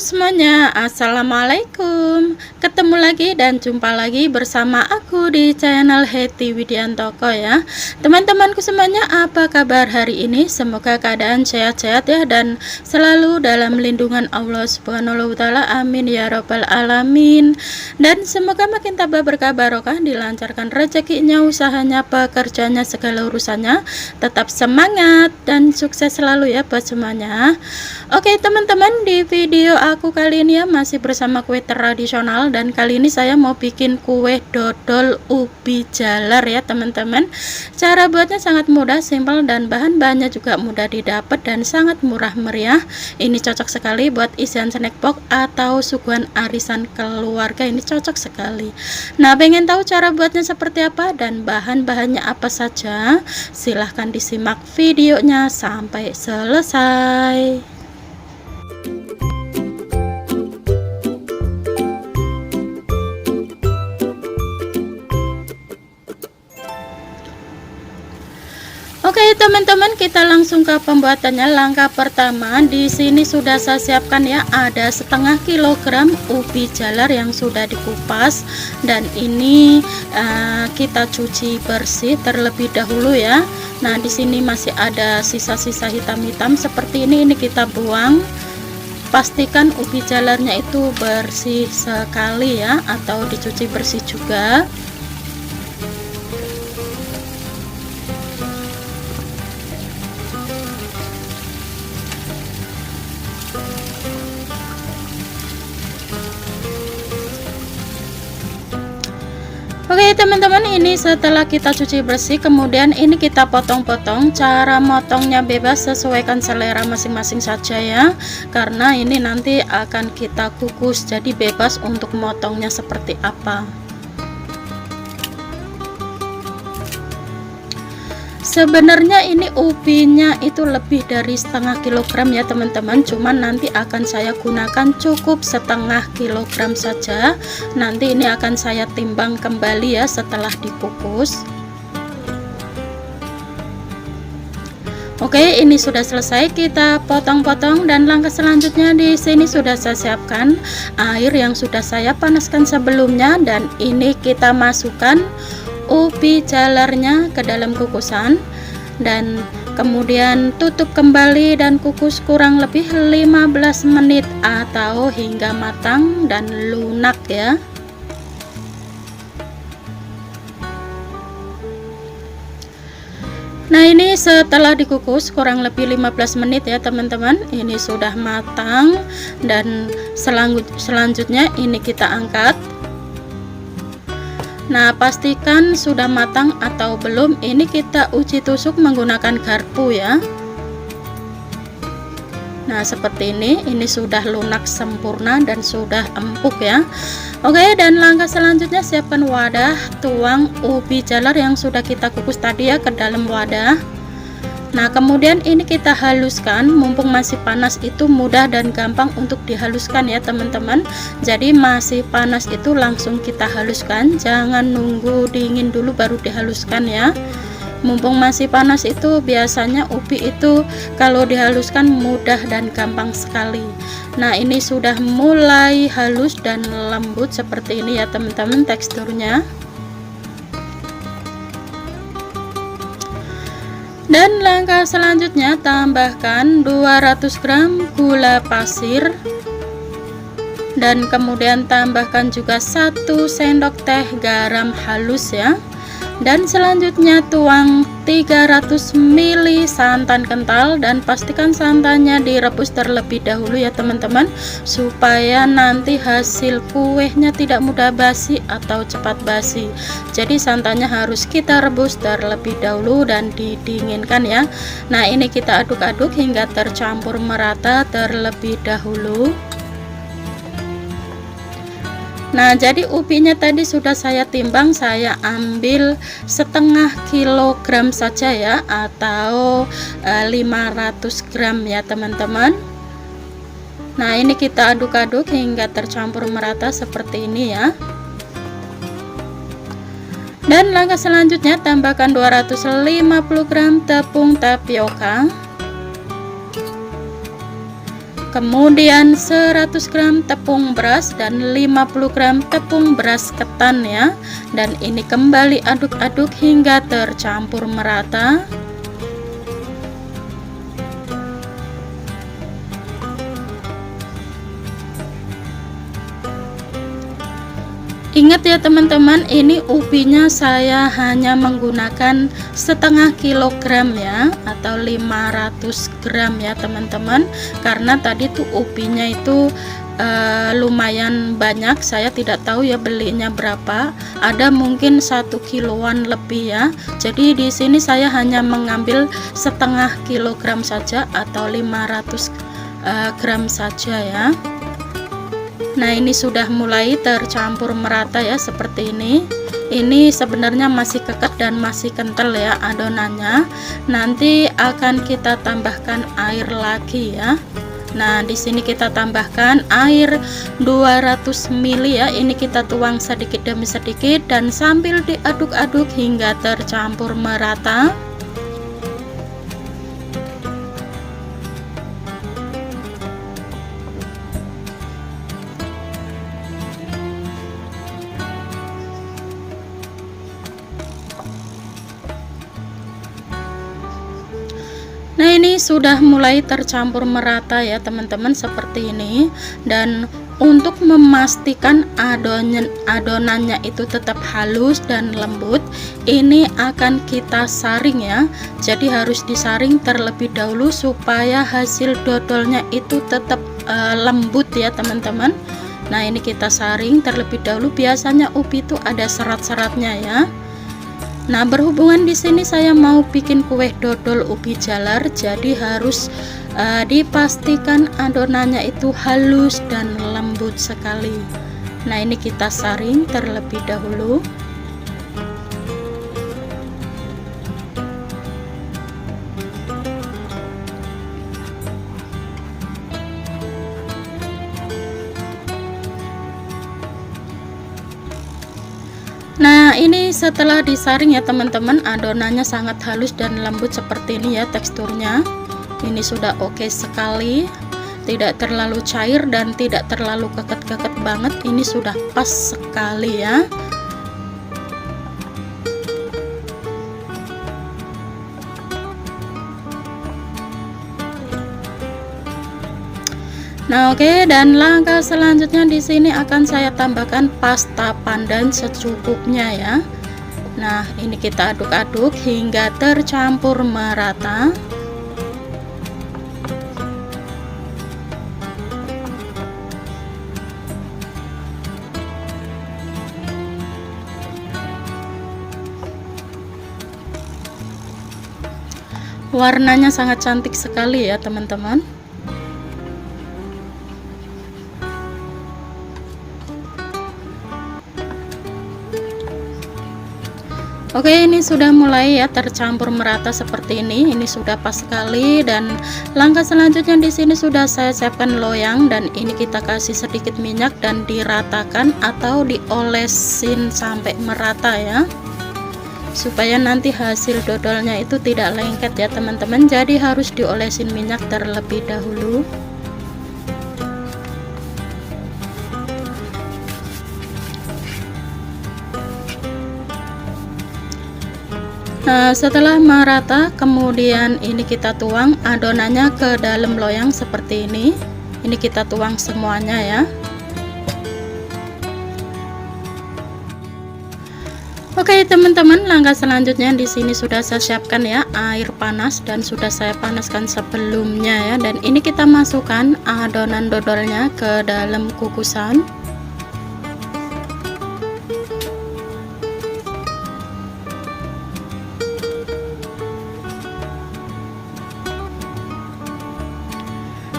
semuanya, assalamualaikum. Ketemu lagi dan jumpa lagi bersama aku di channel Hetty Widiantoko ya. Teman-temanku semuanya, apa kabar hari ini? Semoga keadaan sehat-sehat ya dan selalu dalam lindungan Allah Subhanahu wa taala. Amin ya robbal alamin. Dan semoga makin tambah berkah barokah, dilancarkan rezekinya, usahanya, pekerjaannya, segala urusannya. Tetap semangat dan sukses selalu ya buat semuanya. Oke teman-teman, di video aku kali ini ya masih bersama kue tradisional, dan kali ini saya mau bikin kue dodol ubi jalar ya teman-teman. Cara buatnya sangat mudah, simpel, dan bahan-bahannya juga mudah didapat dan sangat murah meriah. Ini cocok sekali buat isian snack box atau suguhan arisan keluarga, ini cocok sekali. Nah, pengen tahu cara buatnya seperti apa dan bahan-bahannya apa saja? Silahkan disimak videonya sampai selesai. Oke teman-teman, kita langsung ke pembuatannya. Langkah pertama, di sini sudah saya siapkan ya, ada setengah kilogram ubi jalar yang sudah dikupas, dan ini kita cuci bersih terlebih dahulu ya. Nah, di sini masih ada sisa-sisa hitam-hitam seperti ini kita buang. Pastikan ubi jalarnya itu bersih sekali ya, atau dicuci bersih juga. Oke teman-teman, ini setelah kita cuci bersih, kemudian ini kita potong-potong. Cara motongnya bebas, sesuaikan selera masing-masing saja ya, karena ini nanti akan kita kukus, jadi bebas untuk motongnya seperti apa. Sebenarnya ini ubinya itu lebih dari setengah kilogram ya teman-teman, cuman nanti akan saya gunakan cukup setengah kilogram saja. Nanti ini akan saya timbang kembali ya setelah dikukus. Oke, ini sudah selesai, kita potong-potong, dan langkah selanjutnya di sini sudah saya siapkan air yang sudah saya panaskan sebelumnya, dan ini kita masukkan ubi jalarnya ke dalam kukusan, dan kemudian tutup kembali dan kukus kurang lebih 15 menit atau hingga matang dan lunak ya. Nah, ini setelah dikukus kurang lebih 15 menit ya teman-teman, ini sudah matang, dan selanjutnya ini kita angkat. Nah, pastikan sudah matang atau belum, ini kita uji tusuk menggunakan garpu ya. Nah, seperti ini sudah lunak sempurna dan sudah empuk ya. Oke, dan langkah selanjutnya siapkan wadah, tuang ubi jalar yang sudah kita kukus tadi ya ke dalam wadah. Nah, kemudian ini kita haluskan, mumpung masih panas itu mudah dan gampang untuk dihaluskan ya teman-teman. Jadi masih panas itu langsung kita haluskan, jangan nunggu dingin dulu baru dihaluskan ya. Mumpung masih panas itu biasanya ubi itu kalau dihaluskan mudah dan gampang sekali. Nah, ini sudah mulai halus dan lembut seperti ini ya teman-teman teksturnya. Dan langkah selanjutnya, tambahkan 200 gram gula pasir, dan kemudian tambahkan juga 1 sendok teh garam halus ya. Dan selanjutnya tuang 300 ml santan kental, dan pastikan santannya direbus terlebih dahulu ya teman-teman, supaya nanti hasil kuenya tidak mudah basi atau cepat basi. Jadi santannya harus kita rebus terlebih dahulu dan didinginkan ya. Nah, ini kita aduk-aduk hingga tercampur merata terlebih dahulu. Nah, jadi ubinya tadi sudah saya timbang, saya ambil setengah kilogram saja ya, atau 500 gram ya teman-teman. Nah, ini kita aduk-aduk hingga tercampur merata seperti ini ya. Dan langkah selanjutnya, tambahkan 250 gram tepung tapioka. kemudian 100 gram tepung beras dan 50 gram tepung beras ketan ya. Dan ini kembali aduk-aduk hingga tercampur merata. Ingat ya teman-teman, ini ubinya saya hanya menggunakan setengah kilogram ya, atau 500 gram ya teman-teman, karena tadi tuh ubinya itu lumayan banyak. Saya tidak tahu ya belinya berapa, ada mungkin 1 kiloan lebih ya. Jadi di sini saya hanya mengambil setengah kilogram saja atau 500 gram saja ya. Nah, ini sudah mulai tercampur merata ya, seperti ini. Ini sebenarnya masih kekeh dan masih kental ya adonannya. Nanti akan kita tambahkan air lagi ya. Nah, di sini kita tambahkan air 200 ml ya. Ini kita tuang sedikit demi sedikit dan sambil diaduk-aduk hingga tercampur merata. Nah, ini sudah mulai tercampur merata ya teman-teman, seperti ini. Dan untuk memastikan adonannya itu tetap halus dan lembut, ini akan kita saring ya. Jadi harus disaring terlebih dahulu supaya hasil dodolnya itu tetap lembut ya teman-teman. Nah, ini kita saring terlebih dahulu. Biasanya ubi itu ada serat-seratnya ya. Nah, berhubungan di sini saya mau bikin kue dodol ubi jalar, jadi harus dipastikan adonannya itu halus dan lembut sekali. Nah, ini kita saring terlebih dahulu. Nah, ini setelah disaring ya teman-teman, adonannya sangat halus dan lembut seperti ini ya teksturnya. Ini sudah oke sekali, tidak terlalu cair dan tidak terlalu keket-keket banget. Ini sudah pas sekali ya. Nah, oke, dan langkah selanjutnya di sini akan saya tambahkan pasta pandan secukupnya ya. Nah, ini kita aduk-aduk hingga tercampur merata. Warnanya sangat cantik sekali ya teman-teman. Oke, ini sudah mulai ya tercampur merata seperti ini. Ini sudah pas sekali. Dan langkah selanjutnya di sini sudah saya siapkan loyang, dan ini kita kasih sedikit minyak dan diratakan atau diolesin sampai merata ya, supaya nanti hasil dodolnya itu tidak lengket ya teman-teman. Jadi harus diolesin minyak terlebih dahulu. Nah, setelah merata, kemudian ini kita tuang adonannya ke dalam loyang seperti ini. Ini kita tuang semuanya ya. Oke teman-teman, langkah selanjutnya di sini sudah saya siapkan ya air panas, dan sudah saya panaskan sebelumnya ya. Dan ini kita masukkan adonan dodolnya ke dalam kukusan.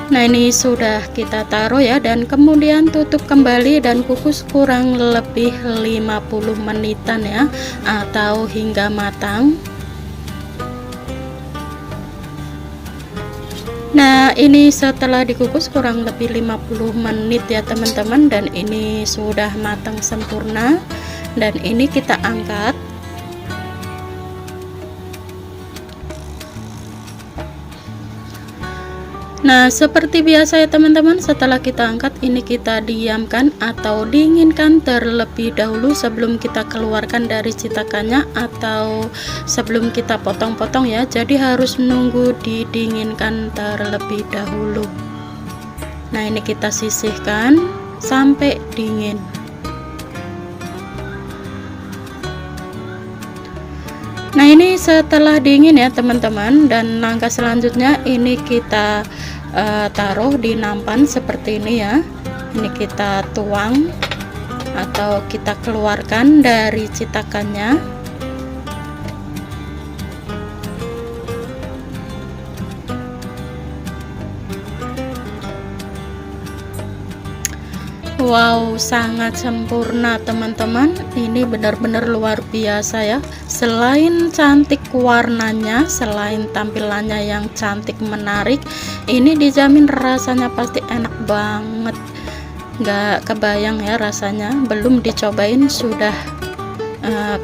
Nah, ini sudah kita taruh ya, dan kemudian tutup kembali dan kukus kurang lebih 50 menitan ya, atau hingga matang. Nah, ini setelah dikukus kurang lebih 50 menit ya teman-teman, dan ini sudah matang sempurna. Dan ini kita angkat. Nah, seperti biasa ya teman-teman, setelah kita angkat ini kita diamkan atau dinginkan terlebih dahulu sebelum kita keluarkan dari cetakannya atau sebelum kita potong-potong ya. Jadi harus menunggu didinginkan terlebih dahulu. Nah, ini kita sisihkan sampai dingin. Nah, ini setelah dingin ya teman-teman, dan langkah selanjutnya ini kita taruh di nampan seperti ini ya. Ini kita tuang atau kita keluarkan dari cetakannya. Wow, sangat sempurna teman-teman. Ini benar-benar luar biasa ya. Selain cantik warnanya, selain tampilannya yang cantik menarik, ini dijamin rasanya pasti enak banget. Nggak kebayang ya rasanya, belum dicobain sudah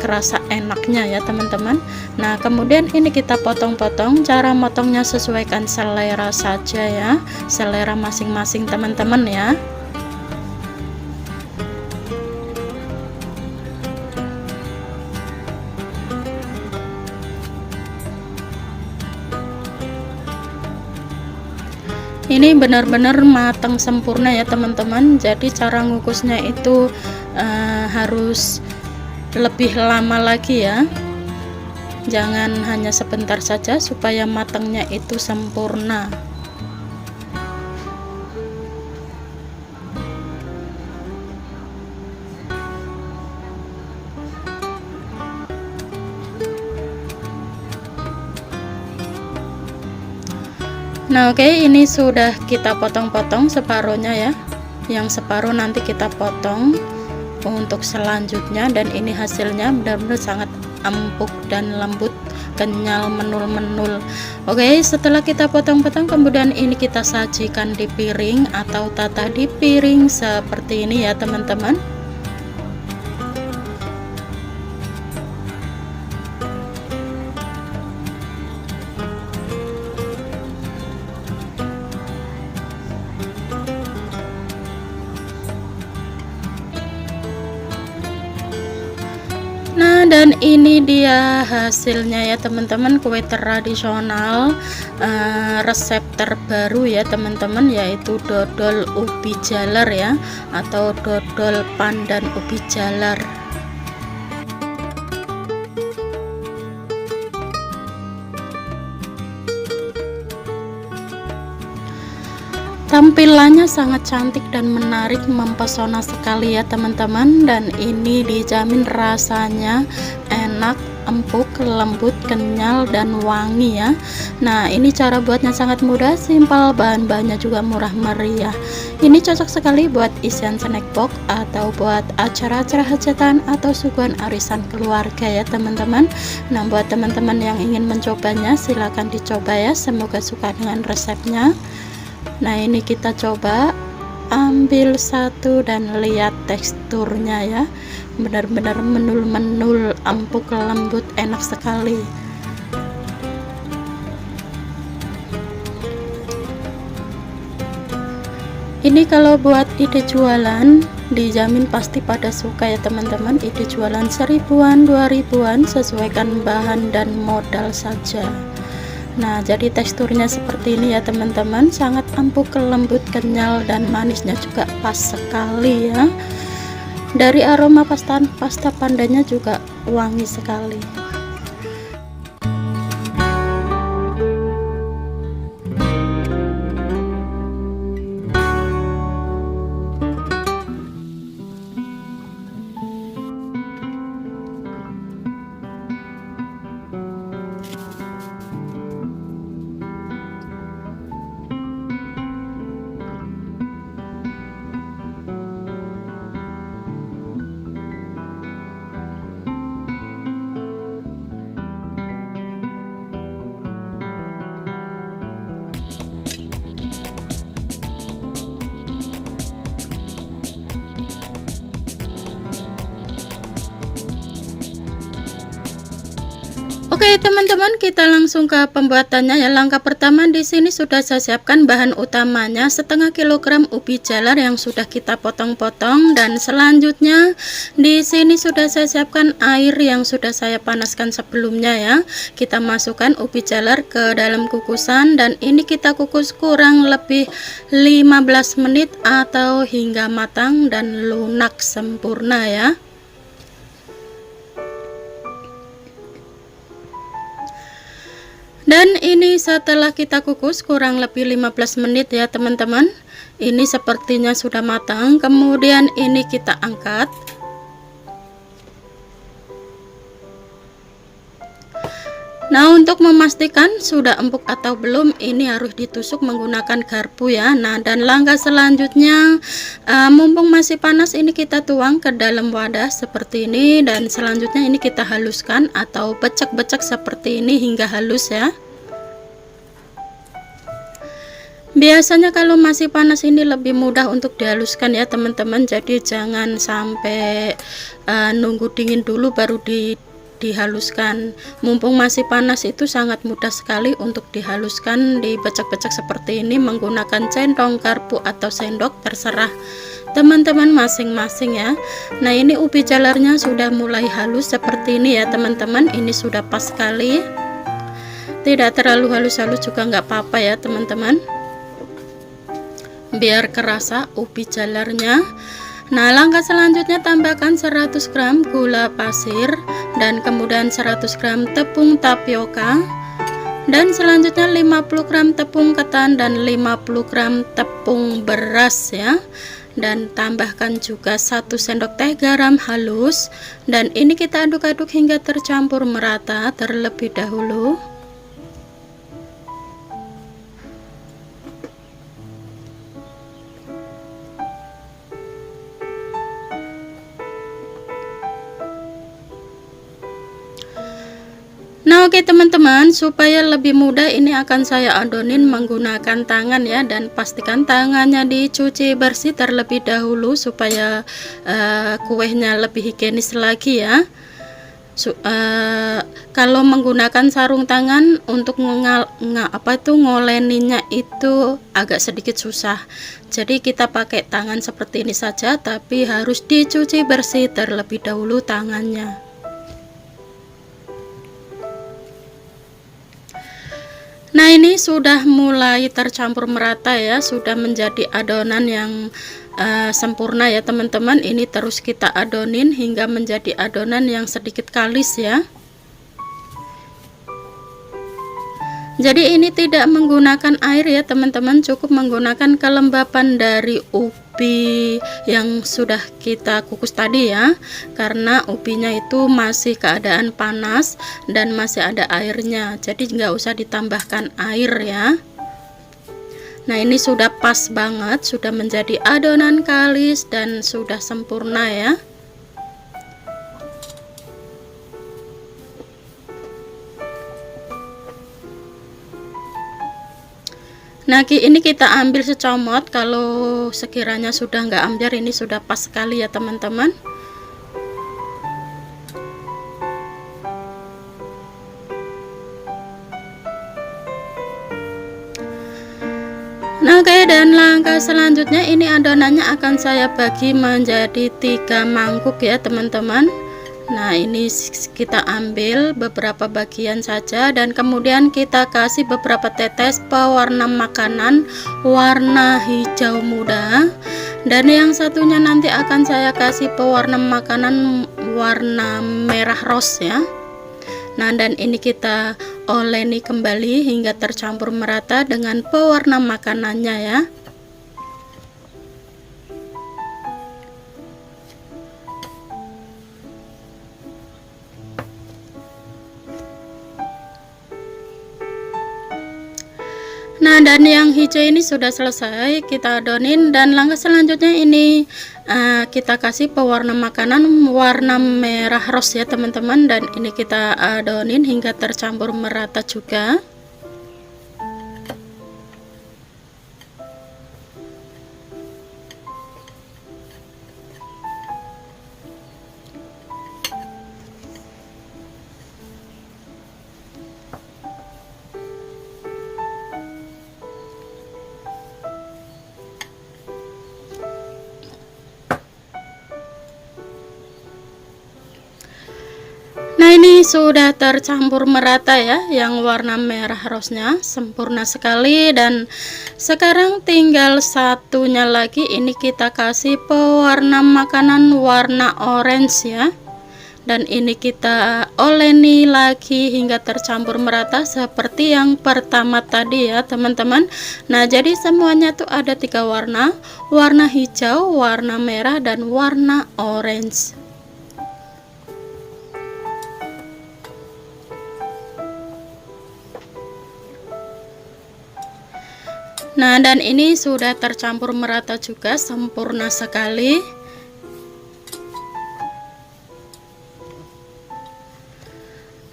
kerasa enaknya ya teman-teman. Nah, kemudian ini kita potong-potong. Cara motongnya sesuaikan selera saja ya, selera masing-masing teman-teman ya. Ini benar-benar matang sempurna ya teman-teman. Jadi cara ngukusnya itu harus lebih lama lagi ya, jangan hanya sebentar saja supaya matangnya itu sempurna. Nah, oke, ini sudah kita potong-potong separuhnya ya. Yang separuh nanti kita potong untuk selanjutnya, dan ini hasilnya benar-benar sangat empuk dan lembut, kenyal, menul-menul. Oke, setelah kita potong-potong, kemudian ini kita sajikan di piring atau tata di piring seperti ini ya teman-teman. Nah, dan ini dia hasilnya ya teman-teman, kue tradisional resep terbaru ya teman-teman, yaitu dodol ubi jalar ya, atau dodol pandan ubi jalar. Tampilannya sangat cantik dan menarik, mempesona sekali ya teman-teman, dan ini dijamin rasanya enak, empuk, lembut, kenyal, dan wangi ya. Nah, ini cara buatnya sangat mudah, simpel, bahan-bahannya juga murah meriah. Ini cocok sekali buat isian snack box atau buat acara-acara hajatan atau suguhan arisan keluarga ya teman-teman. Nah, buat teman-teman yang ingin mencobanya silahkan dicoba ya, semoga suka dengan resepnya. Nah, ini kita coba ambil satu dan lihat teksturnya ya, benar-benar menul-menul, empuk, lembut, enak sekali. Ini kalau buat ide jualan dijamin pasti pada suka ya teman-teman. Ide jualan 1000-an, 2000-an, sesuaikan bahan dan modal saja. Nah, jadi teksturnya seperti ini ya teman-teman, sangat empuk, lembut, kenyal, dan manisnya juga pas sekali ya. Dari aroma pasta pandanya juga wangi sekali. Oke teman-teman, kita langsung ke pembuatannya ya. Langkah pertama, di sini sudah saya siapkan bahan utamanya setengah kilogram ubi jalar yang sudah kita potong-potong, dan selanjutnya di sini sudah saya siapkan air yang sudah saya panaskan sebelumnya ya. Kita masukkan ubi jalar ke dalam kukusan dan ini kita kukus kurang lebih 15 menit atau hingga matang dan lunak sempurna ya. Dan ini setelah kita kukus kurang lebih 15 menit ya teman-teman, ini sepertinya sudah matang. Kemudian ini kita angkat. Nah, untuk memastikan sudah empuk atau belum, ini harus ditusuk menggunakan garpu ya. Nah, dan langkah selanjutnya, mumpung masih panas, ini kita tuang ke dalam wadah seperti ini, dan selanjutnya ini kita haluskan atau becek-becek seperti ini hingga halus ya. Biasanya kalau masih panas ini lebih mudah untuk dihaluskan ya teman-teman, jadi jangan sampai nunggu dingin dulu baru dihaluskan. Mumpung masih panas itu sangat mudah sekali untuk dihaluskan, dibecek-becek seperti ini menggunakan centong, garpu atau sendok, terserah teman-teman masing-masing ya. Nah, ini ubi jalarnya sudah mulai halus seperti ini ya teman-teman, ini sudah pas sekali, tidak terlalu halus-halus juga nggak apa-apa ya teman-teman, biar kerasa ubi jalarnya. Nah, langkah selanjutnya tambahkan 100 gram gula pasir dan kemudian 100 gram tepung tapioka, dan selanjutnya 50 gram tepung ketan dan 50 gram tepung beras ya. Dan tambahkan juga 1 sendok teh garam halus, dan ini kita aduk-aduk hingga tercampur merata terlebih dahulu. Nah, oke teman-teman, supaya lebih mudah ini akan saya adonin menggunakan tangan ya, dan pastikan tangannya dicuci bersih terlebih dahulu supaya kuenya lebih higienis lagi ya. Kalau menggunakan sarung tangan untuk ngoleninya itu agak sedikit susah, jadi kita pakai tangan seperti ini saja, tapi harus dicuci bersih terlebih dahulu tangannya. Nah, ini sudah mulai tercampur merata ya, sudah menjadi adonan yang sempurna ya teman-teman. Ini terus kita adonin hingga menjadi adonan yang sedikit kalis ya. Jadi ini tidak menggunakan air ya teman-teman, cukup menggunakan kelembapan dari ubi yang sudah kita kukus tadi ya, karena ubinya itu masih keadaan panas dan masih ada airnya, jadi nggak usah ditambahkan air ya. Nah, ini sudah pas banget, sudah menjadi adonan kalis dan sudah sempurna ya. Nah, ini kita ambil secomot, kalau sekiranya sudah nggak ambiar ini sudah pas sekali ya teman-teman. Nah, oke, dan langkah selanjutnya ini adonannya akan saya bagi menjadi 3 mangkuk ya teman-teman. Nah, ini kita ambil beberapa bagian saja dan kemudian kita kasih beberapa tetes pewarna makanan warna hijau muda, dan yang satunya nanti akan saya kasih pewarna makanan warna merah rose ya. Nah, dan ini kita oleni kembali hingga tercampur merata dengan pewarna makanannya ya. Nah, dan yang hijau ini sudah selesai kita adonin, dan langkah selanjutnya ini kita kasih pewarna makanan warna merah rose ya teman-teman, dan ini kita adonin hingga tercampur merata juga. ini sudah tercampur merata ya, yang warna merah rosnya sempurna sekali. Dan sekarang tinggal satunya lagi, ini kita kasih pewarna makanan warna orange ya. Dan ini kita oleni lagi hingga tercampur merata seperti yang pertama tadi ya teman-teman. Nah, jadi semuanya tuh ada 3 warna, warna hijau, warna merah, dan warna orange. Nah, dan ini sudah tercampur merata juga, sempurna sekali.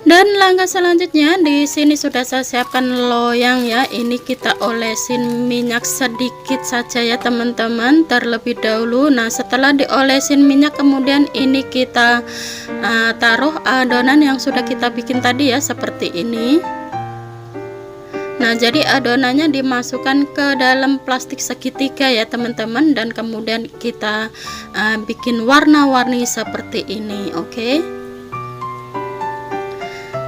Dan langkah selanjutnya, di sini sudah saya siapkan loyang ya. Ini kita olesin minyak sedikit saja ya teman-teman, terlebih dahulu. Nah, setelah diolesin minyak, kemudian ini kita taruh adonan yang sudah kita bikin tadi ya, seperti ini. Nah, jadi adonannya dimasukkan ke dalam plastik segitiga ya teman-teman, dan kemudian kita bikin warna-warni seperti ini. Oke.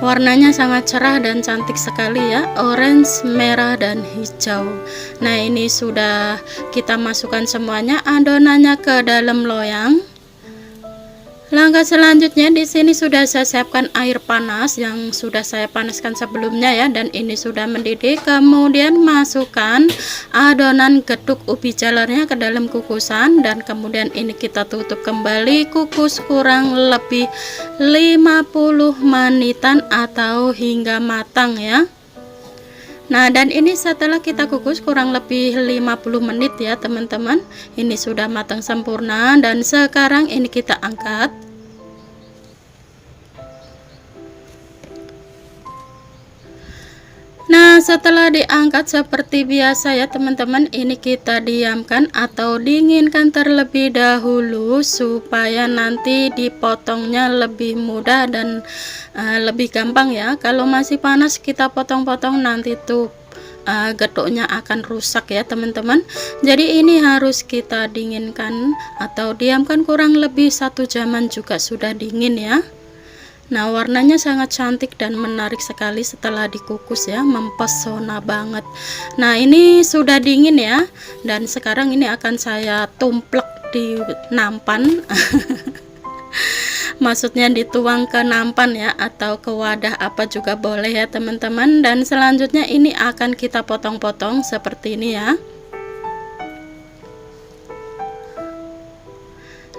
Warnanya sangat cerah dan cantik sekali ya, orange, merah, dan hijau. Nah, ini sudah kita masukkan semuanya adonannya ke dalam loyang. Langkah selanjutnya, di sini sudah saya siapkan air panas yang sudah saya panaskan sebelumnya ya, dan ini sudah mendidih. Kemudian masukkan adonan getuk ubi jalarnya ke dalam kukusan, dan kemudian ini kita tutup kembali, kukus kurang lebih 50 menitan atau hingga matang ya. Nah, dan ini setelah kita kukus kurang lebih 50 menit ya teman-teman, ini sudah matang sempurna. Dan sekarang ini kita angkat. Nah, setelah diangkat seperti biasa ya teman-teman, ini kita diamkan atau dinginkan terlebih dahulu supaya nanti dipotongnya lebih mudah dan lebih gampang ya. Kalau masih panas kita potong-potong, nanti tuh getuknya akan rusak ya teman-teman. Jadi ini harus kita dinginkan atau diamkan kurang lebih 1 jaman juga sudah dingin ya. Nah, warnanya sangat cantik dan menarik sekali setelah dikukus ya, mempesona banget. Nah, ini sudah dingin ya, dan sekarang ini akan saya tumplek di nampan. Maksudnya dituang ke nampan ya, atau ke wadah apa juga boleh ya teman-teman. Dan selanjutnya ini akan kita potong-potong seperti ini ya.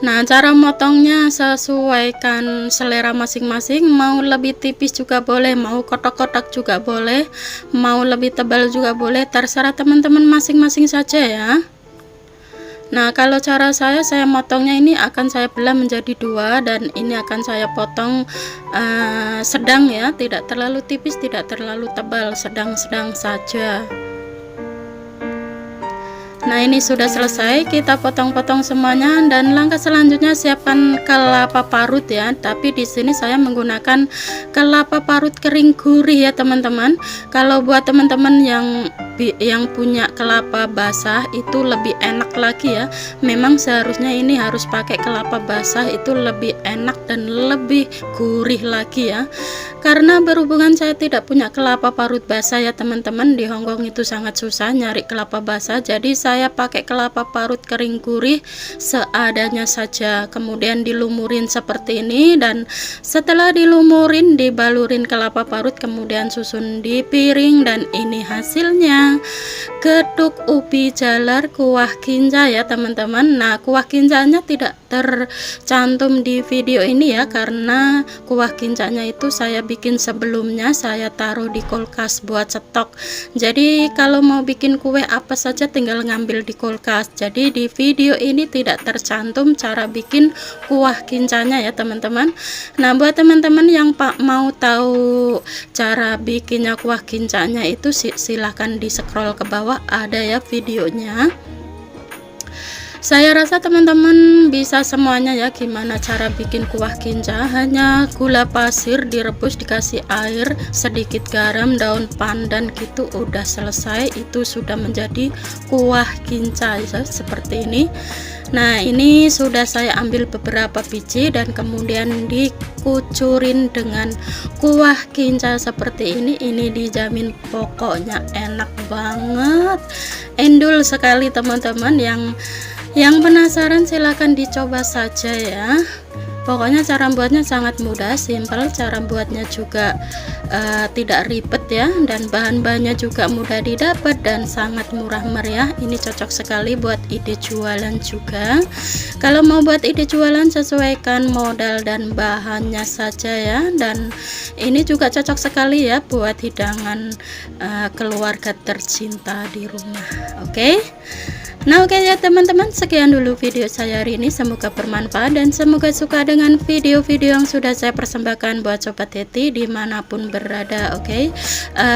Nah, cara motongnya sesuaikan selera masing-masing, mau lebih tipis juga boleh, mau kotak-kotak juga boleh, mau lebih tebal juga boleh, terserah teman-teman masing-masing saja ya. Nah, kalau cara saya motongnya ini akan saya belah menjadi 2, dan ini akan saya potong sedang ya, tidak terlalu tipis, tidak terlalu tebal, sedang-sedang saja. Nah, ini sudah selesai, kita potong-potong semuanya. Dan langkah selanjutnya, siapkan kelapa parut ya, tapi di sini saya menggunakan kelapa parut kering gurih ya teman-teman. Kalau buat teman-teman yang punya kelapa basah itu lebih enak lagi ya. Memang seharusnya ini harus pakai kelapa basah, itu lebih enak dan lebih gurih lagi ya. Karena berhubungan saya tidak punya kelapa parut basah ya teman-teman, di Hongkong itu sangat susah nyari kelapa basah, jadi saya pakai kelapa parut kering gurih seadanya saja. Kemudian dilumurin seperti ini, dan setelah dilumurin dibalurin kelapa parut, kemudian susun di piring. Dan ini hasilnya, getuk ubi jalar kuah kinca ya teman-teman. Nah, kuah kincanya tidak tercantum di video ini ya, karena kuah kincanya itu saya bikin sebelumnya, saya taruh di kulkas buat stok. Jadi kalau mau bikin kue apa saja tinggal ngambil di kulkas. Jadi di video ini tidak tercantum cara bikin kuah kincanya ya teman-teman. Nah, buat teman-teman yang mau tahu cara bikinnya kuah kincanya itu silahkan di scroll ke bawah, ada ya videonya. Saya rasa teman-teman bisa semuanya ya, gimana cara bikin kuah kinca. Hanya gula pasir direbus, dikasih air, sedikit garam, daun pandan gitu, udah selesai. Itu sudah menjadi kuah kinca ya, seperti ini. Nah, ini sudah saya ambil beberapa biji dan kemudian dikucurin dengan kuah kinca seperti ini. Ini dijamin pokoknya enak banget, endul sekali teman-teman. Yang penasaran silahkan dicoba saja ya. Pokoknya cara buatnya sangat mudah, simpel. Cara buatnya juga tidak ribet ya, dan bahan-bahannya juga mudah didapat dan sangat murah meriah. Ini cocok sekali buat ide jualan juga. Kalau mau buat ide jualan, sesuaikan modal dan bahannya saja ya. Dan ini juga cocok sekali ya buat hidangan keluarga tercinta di rumah. Oke. Nah oke ya teman-teman, sekian dulu video saya hari ini. Semoga bermanfaat dan semoga suka dengan video-video yang sudah saya persembahkan buat Sobat Hetty dimanapun berada. Oke.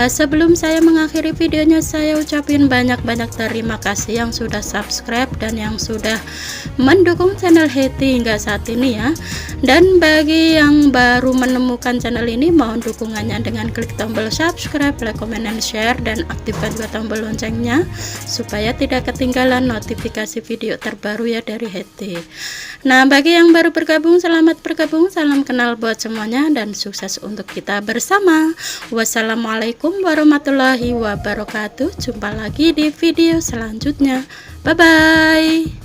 Sebelum saya mengakhiri videonya, saya ucapin banyak-banyak terima kasih yang sudah subscribe dan yang sudah mendukung channel Hetty hingga saat ini ya. Dan bagi yang baru menemukan channel ini, mohon dukungannya dengan klik tombol subscribe, like, comment, dan share, dan aktifkan juga tombol loncengnya supaya tidak ketinggalan notifikasi video terbaru ya dari Hetty. Nah, bagi yang baru bergabung, selamat bergabung, salam kenal buat semuanya dan sukses untuk kita bersama. Wassalamualaikum warahmatullahi wabarakatuh. Jumpa lagi di video selanjutnya. Bye bye.